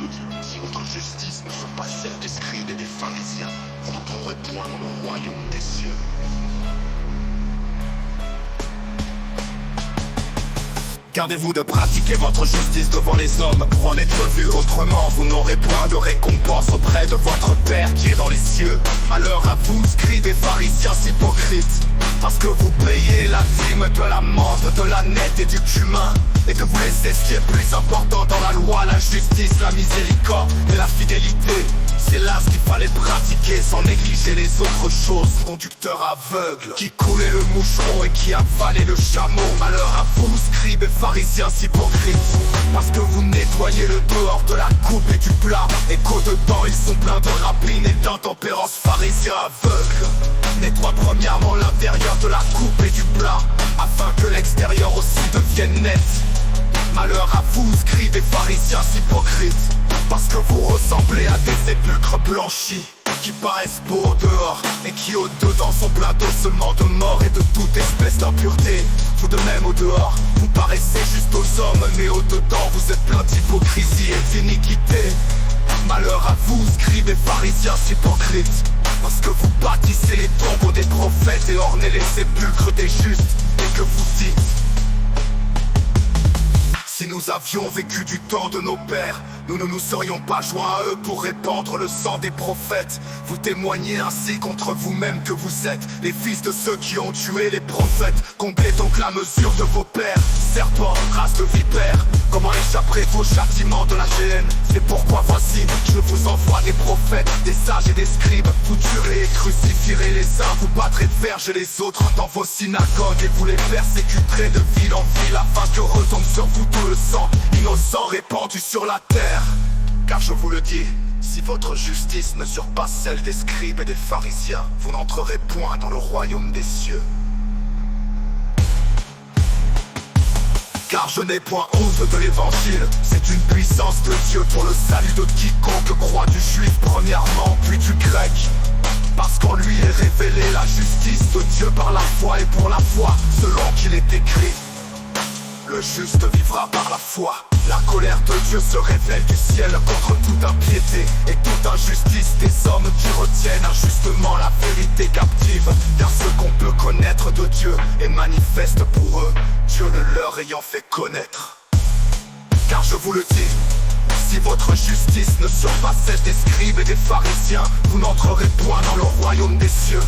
de Dieu. Si votre justice ne soit pas celle des scribes et des pharisiens, vous n'entrerez point dans le royaume des cieux. Gardez-vous de pratiquer votre justice devant les hommes pour en être vu, autrement vous n'aurez point de récompense auprès de votre Père qui est dans les cieux. Malheur à vous, scribes et pharisiens hypocrites, parce que vous payez la dîme de la menthe, de la nette et du cumin, et que vous laissez ce qui est plus important dans la loi, la justice, la miséricorde et la fidélité. C'est là ce qu'il fallait pratiquer sans négliger les autres choses. Conducteur aveugle qui coulait le moucheron et qui avalait le chameau. Malheur à vous, scribes et pharisiens hypocrites, parce que vous nettoyez le dehors de la coupe et du plat, et qu'au-dedans ils sont pleins de rapines et d'intempérance. Pharisiens aveugles, nettoie premièrement l'intérieur de la coupe et du plat, afin que l'extérieur aussi devienne net. Malheur à vous, scribes et pharisiens hypocrites, parce que vous ressemblez à des sépulcres blanchis, qui paraissent beaux au dehors, et qui au dedans sont pleins d'ossements de mort et de toute espèce d'impureté. Vous de même au dehors, vous paraissez juste aux hommes, mais au dedans vous êtes plein d'hypocrisie et d'iniquité. Malheur à vous, scribes et pharisiens hypocrites, parce que vous bâtissez les tombeaux des prophètes et ornez les sépulcres des justes, et que vous dites: si nous avions vécu du temps de nos pères, nous ne nous serions pas joints à eux pour répandre le sang des prophètes. Vous témoignez ainsi contre vous-même que vous êtes les fils de ceux qui ont tué les prophètes. Comblez donc la mesure de vos pères, serpents, race de vipères. Comment échapperez-vous au châtiment de la géhenne? C'est pourquoi voici, je vous envoie des prophètes, des sages et des scribes. Vous tuerez et crucifierez les uns, vous battrez de verge les autres dans vos synagogues, et vous les persécuterez de ville en ville, afin que retombe sur vous tout le sang innocent répandu sur la terre. Car je vous le dis, si votre justice ne surpasse celle des scribes et des pharisiens, vous n'entrerez point dans le royaume des cieux. Car je n'ai point honte de l'évangile, c'est une puissance de Dieu pour le salut de quiconque croit, du juif premièrement, puis du grec. Parce qu'en lui est révélée la justice de Dieu par la foi, et pour la foi, selon qu'il est écrit: le juste vivra par la foi. La colère de Dieu se révèle du ciel contre toute impiété et toute injustice des hommes qui retiennent injustement la vérité captive. Car ce qu'on peut connaître de Dieu est manifeste pour eux, Dieu ne leur ayant fait connaître. Car je vous le dis, si votre justice ne surpasse celle des scribes et des pharisiens, vous n'entrerez point dans le royaume des cieux.